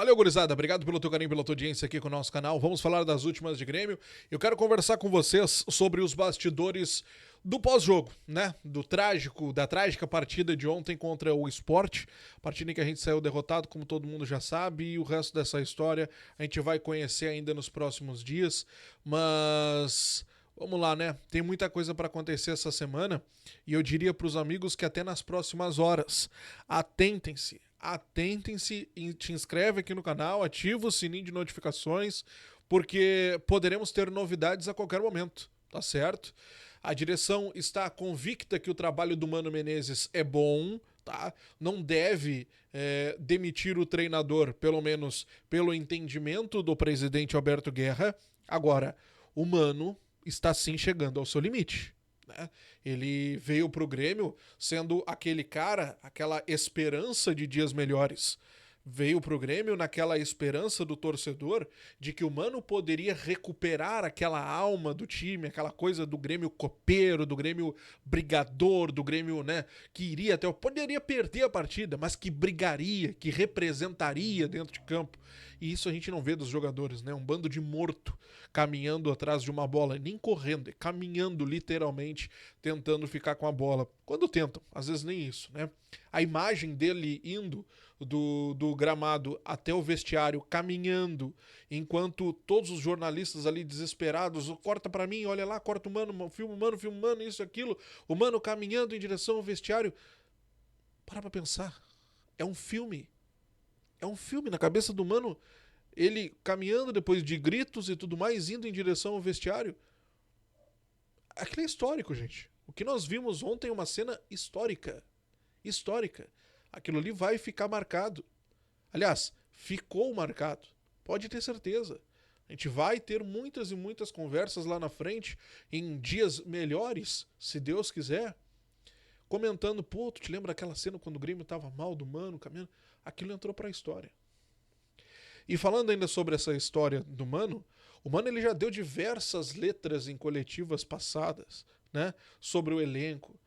Valeu, gurizada. Obrigado pelo teu carinho, pela tua audiência aqui com o nosso canal. Vamos falar das últimas de Grêmio. Eu quero conversar com vocês sobre os bastidores do pós-jogo, né? Da trágica partida de ontem contra o Sport. Partida em que a gente saiu derrotado, como todo mundo já sabe, e o resto dessa história a gente vai conhecer ainda nos próximos dias. Mas vamos lá, né? Tem muita coisa para acontecer essa semana e eu diria para os amigos que até nas próximas horas, atentem-se e te inscreve aqui no canal, ativa o sininho de notificações, porque poderemos ter novidades a qualquer momento, tá certo? A direção está convicta que o trabalho do Mano Menezes é bom, tá? Não deve demitir o treinador, pelo menos pelo entendimento do presidente Alberto Guerra. Agora, o Mano está sim chegando ao seu limite. Né? Ele veio pro Grêmio sendo aquele cara, aquela esperança de dias melhores. Veio pro Grêmio naquela esperança do torcedor de que o Mano poderia recuperar aquela alma do time, aquela coisa do Grêmio copeiro, do Grêmio brigador, do Grêmio, né, que iria até... Poderia perder a partida, mas que brigaria, que representaria dentro de campo. E isso a gente não vê dos jogadores, né? Um bando de morto caminhando atrás de uma bola, nem correndo, é caminhando literalmente, tentando ficar com a bola. Quando tentam, às vezes nem isso, né? A imagem dele indo do gramado até o vestiário, caminhando, enquanto todos os jornalistas ali desesperados, corta pra mim, olha lá, corta o Mano, filma o Mano, isso, aquilo, o Mano caminhando em direção ao vestiário. Para pra pensar, é um filme. É um filme na cabeça do Mano, ele caminhando depois de gritos e tudo mais, indo em direção ao vestiário. Aquilo é histórico, gente. O que nós vimos ontem é uma cena histórica. Histórica. Aquilo ali vai ficar marcado. Aliás, ficou marcado. Pode ter certeza. A gente vai ter muitas e muitas conversas lá na frente, em dias melhores, se Deus quiser, comentando, pô, tu te lembra daquela cena quando o Grêmio tava mal do Mano, caminhando? Aquilo entrou pra história. E falando ainda sobre essa história do Mano, o Mano ele já deu diversas letras em coletivas passadas, né? Sobre o elenco,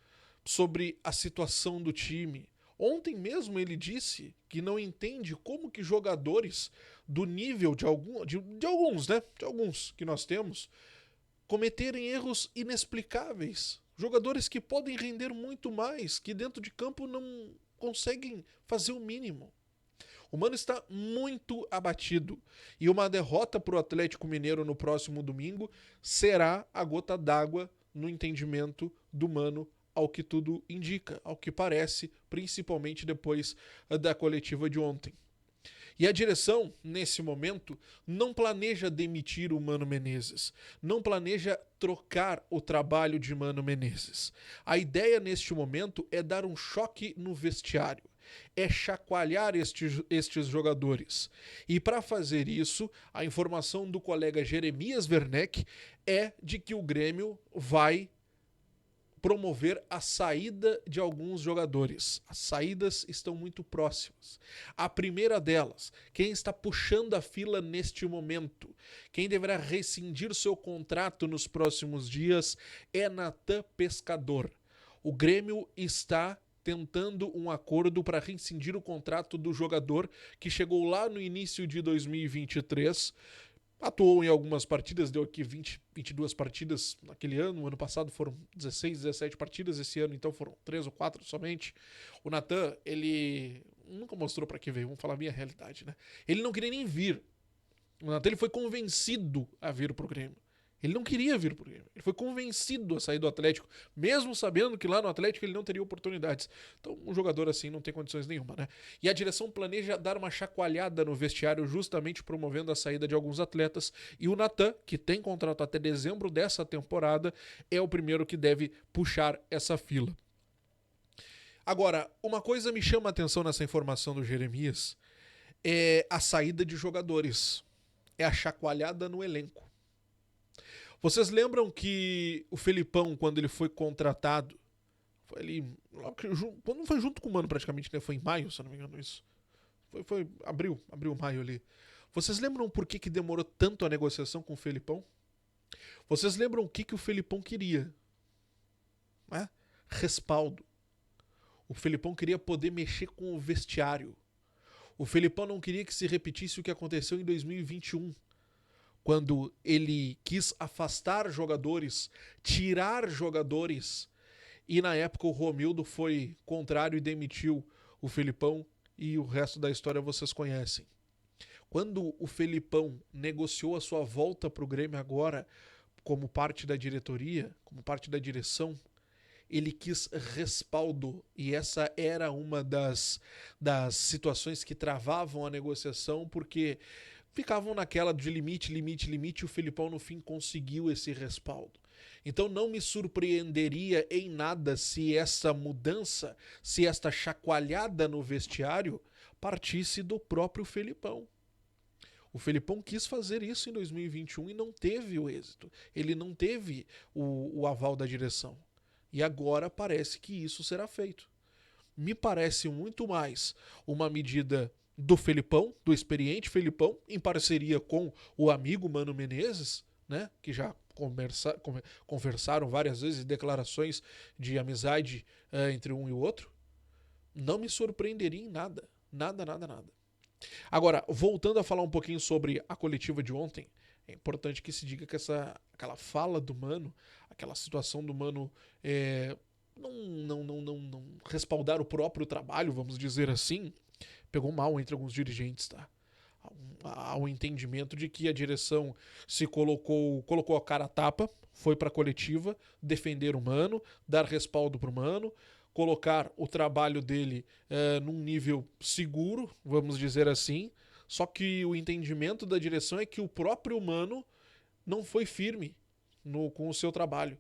sobre a situação do time. Ontem mesmo ele disse que não entende como que jogadores do nível de alguns, né? De alguns que nós temos, cometerem erros inexplicáveis. Jogadores que podem render muito mais, que dentro de campo não conseguem fazer o mínimo. O Mano está muito abatido e uma derrota para o Atlético Mineiro no próximo domingo será a gota d'água no entendimento do Mano, ao que tudo indica, ao que parece, principalmente depois da coletiva de ontem. E a direção, nesse momento, não planeja demitir o Mano Menezes, não planeja trocar o trabalho de Mano Menezes. A ideia neste momento é dar um choque no vestiário, é chacoalhar estes jogadores. E para fazer isso, a informação do colega Jeremias Werneck é de que o Grêmio vai promover a saída de alguns jogadores. As saídas estão muito próximas. A primeira delas, quem está puxando a fila neste momento, quem deverá rescindir seu contrato nos próximos dias, é Natan Pescador. O Grêmio está tentando um acordo para rescindir o contrato do jogador que chegou lá no início de 2023, atuou em algumas partidas, deu aqui 22 partidas naquele ano. O ano passado foram 16, 17 partidas. Esse ano, então, foram 3 ou 4 somente. O Natan, ele nunca mostrou para que veio. Vamos falar a minha realidade, né? Ele não queria nem vir. O Natan, ele foi convencido a vir pro Grêmio. Ele não queria vir pro Grêmio. Ele foi convencido a sair do Atlético, mesmo sabendo que lá no Atlético ele não teria oportunidades. Então, um jogador assim não tem condições nenhuma, né? E a direção planeja dar uma chacoalhada no vestiário, justamente promovendo a saída de alguns atletas. E o Natan, que tem contrato até dezembro dessa temporada, é o primeiro que deve puxar essa fila. Agora, uma coisa me chama a atenção nessa informação do Jeremias é a saída de jogadores. É a chacoalhada no elenco. Vocês lembram que o Felipão, quando ele foi contratado, foi ali, quando não foi junto com o Mano praticamente, né? Foi em maio, se eu não me engano isso. Foi abril, maio ali. Vocês lembram por que demorou tanto a negociação com o Felipão? Vocês lembram o que o Felipão queria? Né? Respaldo. O Felipão queria poder mexer com o vestiário. O Felipão não queria que se repetisse o que aconteceu em 2021, quando ele quis afastar jogadores, tirar jogadores, e na época o Romildo foi contrário e demitiu o Felipão, e o resto da história vocês conhecem. Quando o Felipão negociou a sua volta para o Grêmio agora, como parte da diretoria, como parte da direção, ele quis respaldo, e essa era uma das situações que travavam a negociação, porque ficavam naquela de limite, e o Felipão no fim conseguiu esse respaldo. Então não me surpreenderia em nada se essa mudança, se esta chacoalhada no vestiário partisse do próprio Felipão. O Felipão quis fazer isso em 2021 e não teve o êxito. Ele não teve o aval da direção. E agora parece que isso será feito. Me parece muito mais uma medida do Felipão, do experiente Felipão, em parceria com o amigo Mano Menezes, né, que já conversaram várias vezes, declarações de amizade entre um e o outro. Não me surpreenderia em nada. Nada. Agora, voltando a falar um pouquinho sobre a coletiva de ontem, é importante que se diga que aquela fala do Mano, aquela situação do Mano não respaldar o próprio trabalho, vamos dizer assim, pegou mal entre alguns dirigentes, tá? Há um entendimento de que a direção se colocou a cara a tapa, foi para a coletiva defender o Mano, dar respaldo para o Mano, colocar o trabalho dele num nível seguro, vamos dizer assim. Só que o entendimento da direção é que o próprio Mano não foi firme com o seu trabalho.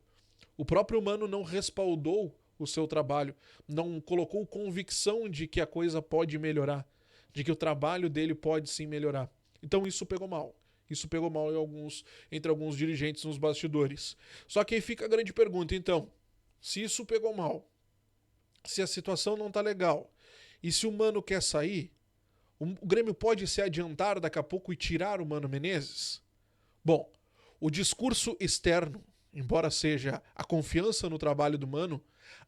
O próprio Mano não respaldou o seu trabalho, não colocou convicção de que a coisa pode melhorar, de que o trabalho dele pode sim melhorar. Então isso pegou mal. Isso pegou mal entre alguns dirigentes nos bastidores. Só que aí fica a grande pergunta, então, se isso pegou mal, se a situação não tá legal, e se o Mano quer sair, o Grêmio pode se adiantar daqui a pouco e tirar o Mano Menezes? Bom, o discurso externo, embora seja a confiança no trabalho do Mano,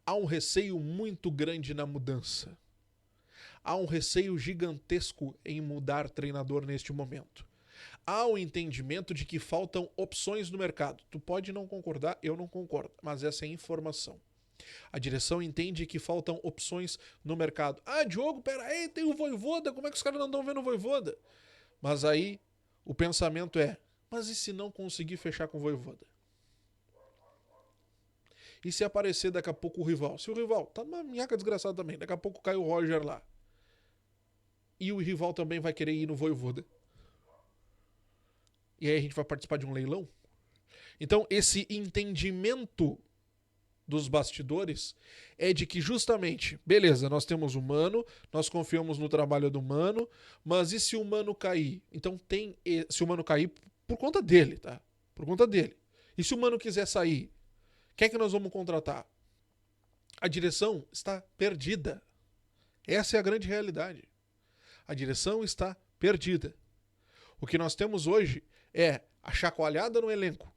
há um receio muito grande na mudança. Há um receio gigantesco em mudar treinador neste momento. Há o entendimento de que faltam opções no mercado. Tu pode não concordar, eu não concordo, mas essa é a informação. A direção entende que faltam opções no mercado. Ah, Diogo, peraí, tem o Vojvoda, como é que os caras não estão vendo o Vojvoda? Mas aí o pensamento é, mas e se não conseguir fechar com o Vojvoda? E se aparecer daqui a pouco o rival? Se o rival tá numa minhaca desgraçada também, daqui a pouco cai o Roger lá. E o rival também vai querer ir no Vojvoda. E aí a gente vai participar de um leilão? Então esse entendimento dos bastidores é de que justamente, beleza, nós temos o Mano, nós confiamos no trabalho do Mano, mas e se o Mano cair? Então se o Mano cair por conta dele, tá? Por conta dele. E se o Mano quiser sair, quem é que nós vamos contratar? A direção está perdida. Essa é a grande realidade. A direção está perdida. O que nós temos hoje é a chacoalhada no elenco,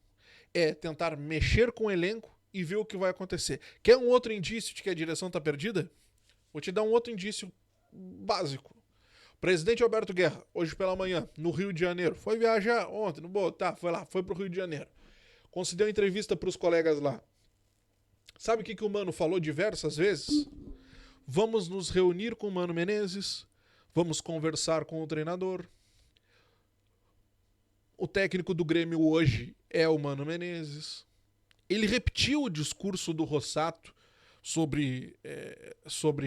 é tentar mexer com o elenco e ver o que vai acontecer. Quer um outro indício de que a direção está perdida? Vou te dar um outro indício básico. O presidente Alberto Guerra, hoje pela manhã, no Rio de Janeiro, foi viajar ontem, foi pro Rio de Janeiro. Concedeu entrevista para os colegas lá. Sabe o que o Mano falou diversas vezes? Vamos nos reunir com o Mano Menezes, vamos conversar com o treinador. O técnico do Grêmio hoje é o Mano Menezes. Ele repetiu o discurso do Rossato sobre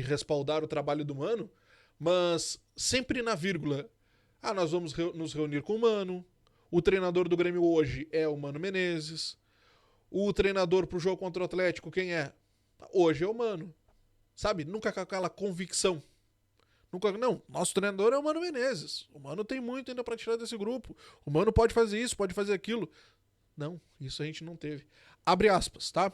respaldar o trabalho do Mano, mas sempre na vírgula. Nós vamos nos reunir com o Mano. O treinador do Grêmio hoje é o Mano Menezes. O treinador pro jogo contra o Atlético, quem é? Hoje é o Mano. Sabe? Nunca com aquela convicção. Não, nosso treinador é o Mano Menezes. O Mano tem muito ainda para tirar desse grupo. O Mano pode fazer isso, pode fazer aquilo. Não, isso a gente não teve. Abre aspas, tá?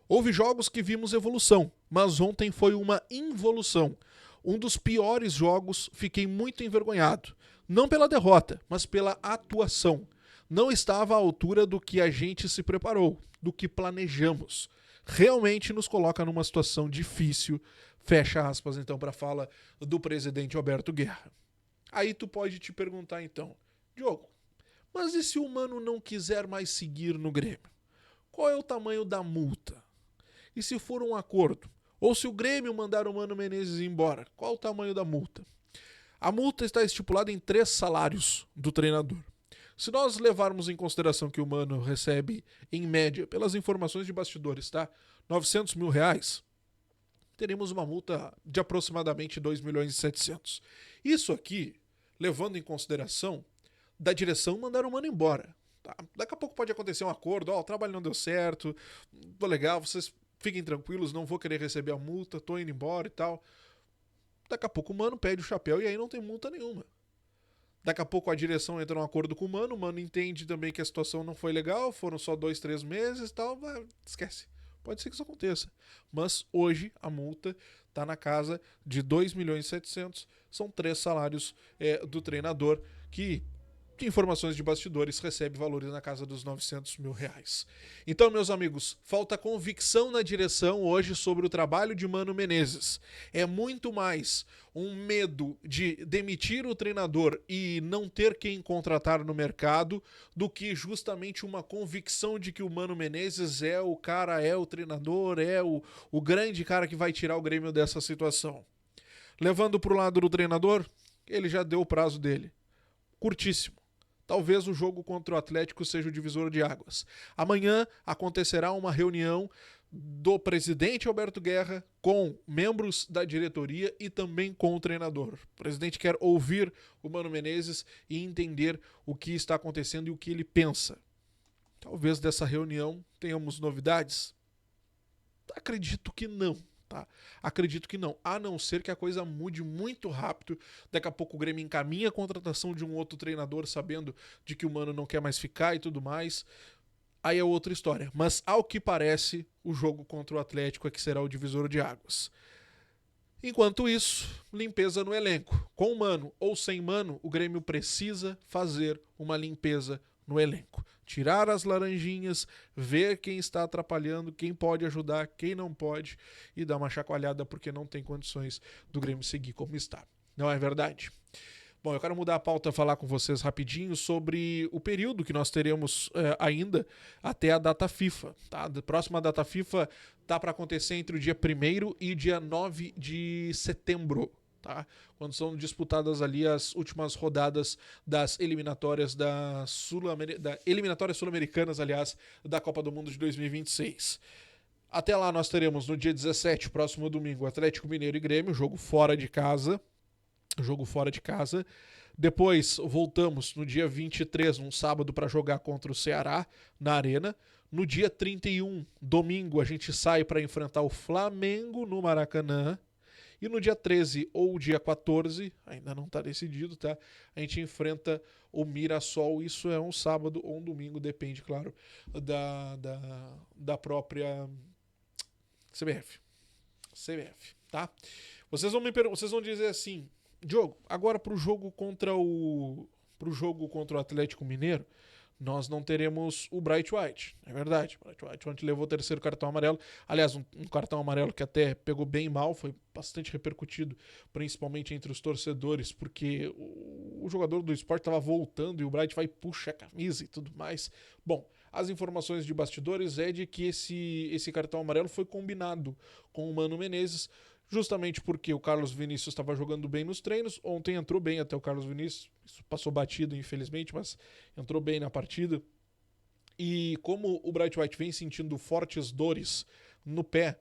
Houve jogos que vimos evolução, mas ontem foi uma involução. Um dos piores jogos, fiquei muito envergonhado. Não pela derrota, mas pela atuação. Não estava à altura do que a gente se preparou, do que planejamos. Realmente nos coloca numa situação difícil. Fecha aspas, então, para a fala do presidente Alberto Guerra. Aí tu pode te perguntar então, Diogo, mas e se o Mano não quiser mais seguir no Grêmio? Qual é o tamanho da multa? E se for um acordo? Ou se o Grêmio mandar o Mano Menezes embora, qual o tamanho da multa? A multa está estipulada em 3 salários do treinador. Se nós levarmos em consideração que o Mano recebe, em média, pelas informações de bastidores, tá? 900 mil reais, teremos uma multa de aproximadamente 2 milhões e 700. Isso aqui, levando em consideração da direção mandar o Mano embora. Tá? Daqui a pouco pode acontecer um acordo, o trabalho não deu certo, tô legal, vocês fiquem tranquilos, não vou querer receber a multa, tô indo embora e tal. Daqui a pouco o Mano pede o chapéu e aí não tem multa nenhuma. Daqui a pouco a direção entra num acordo com o Mano entende também que a situação não foi legal, foram só 2, 3 meses e tal, esquece. Pode ser que isso aconteça. Mas hoje a multa está na casa de 2 milhões e 700, são 3 salários do treinador que, de informações de bastidores, recebe valores na casa dos 900 mil reais. Então, meus amigos, falta convicção na direção hoje sobre o trabalho de Mano Menezes. É muito mais um medo de demitir o treinador e não ter quem contratar no mercado do que justamente uma convicção de que o Mano Menezes é o cara, é o treinador, é o grande cara que vai tirar o Grêmio dessa situação. Levando para o lado do treinador, ele já deu o prazo dele. Curtíssimo. Talvez o jogo contra o Atlético seja o divisor de águas. Amanhã acontecerá uma reunião do presidente Alberto Guerra com membros da diretoria e também com o treinador. O presidente quer ouvir o Mano Menezes e entender o que está acontecendo e o que ele pensa. Talvez dessa reunião tenhamos novidades? Acredito que não. Tá? Acredito que não, a não ser que a coisa mude muito rápido. Daqui a pouco o Grêmio encaminha a contratação de um outro treinador, sabendo de que o Mano não quer mais ficar e tudo mais. Aí é outra história. Mas ao que parece, o jogo contra o Atlético é que será o divisor de águas. Enquanto isso, limpeza no elenco. Com Mano ou sem Mano, o Grêmio precisa fazer uma limpeza no elenco. Tirar as laranjinhas, ver quem está atrapalhando, quem pode ajudar, quem não pode e dar uma chacoalhada porque não tem condições do Grêmio seguir como está. Não é verdade? Bom, eu quero mudar a pauta, falar com vocês rapidinho sobre o período que nós teremos ainda até a data FIFA. Tá? A próxima data FIFA está para acontecer entre o dia 1º e dia 9 de setembro. Tá? Quando são disputadas ali as últimas rodadas das eliminatórias eliminatórias sul-americanas, aliás, da Copa do Mundo de 2026. Até lá nós teremos no dia 17, próximo domingo, Atlético Mineiro e Grêmio, jogo fora de casa. Depois voltamos no dia 23, um sábado, para jogar contra o Ceará na Arena. No dia 31, domingo, a gente sai para enfrentar o Flamengo no Maracanã. E no dia 13 ou dia 14, ainda não está decidido, tá? A gente enfrenta o Mirassol. Isso é um sábado ou um domingo, depende, claro, da própria CBF, tá? Vocês vão dizer assim, Diogo, agora pro jogo contra o Atlético Mineiro, nós não teremos o Bright White. É verdade. O Bright White ontem levou o 3º cartão amarelo. Aliás, um cartão amarelo que até pegou bem mal, foi bastante repercutido, principalmente entre os torcedores, porque o jogador do Sport estava voltando e o Bright vai puxa a camisa e tudo mais. Bom, as informações de bastidores é de que esse cartão amarelo foi combinado com o Mano Menezes, justamente porque o Carlos Vinícius estava jogando bem nos treinos. Ontem entrou bem até o Carlos Vinícius, isso passou batido, infelizmente, mas entrou bem na partida. E como o Bright White vem sentindo fortes dores no pé,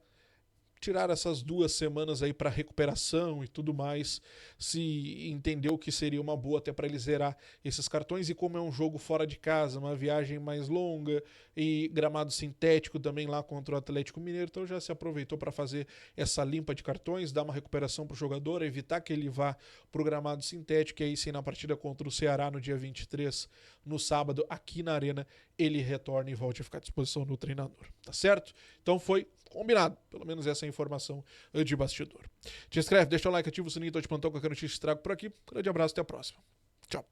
tirar essas 2 semanas aí para recuperação e tudo mais, se entendeu que seria uma boa até para ele zerar esses cartões. E como é um jogo fora de casa, uma viagem mais longa e gramado sintético também lá contra o Atlético Mineiro, então já se aproveitou para fazer essa limpa de cartões, dar uma recuperação para o jogador, evitar que ele vá para o gramado sintético, e aí sim na partida contra o Ceará no dia 23, no sábado, aqui na Arena, ele retorna e volte a ficar à disposição do treinador, tá certo? Então foi combinado, pelo menos essa é a informação de bastidor. Te inscreve, deixa o like, ativa o sininho, tô te plantão, qualquer notícia trago por aqui. Grande abraço, até a próxima. Tchau.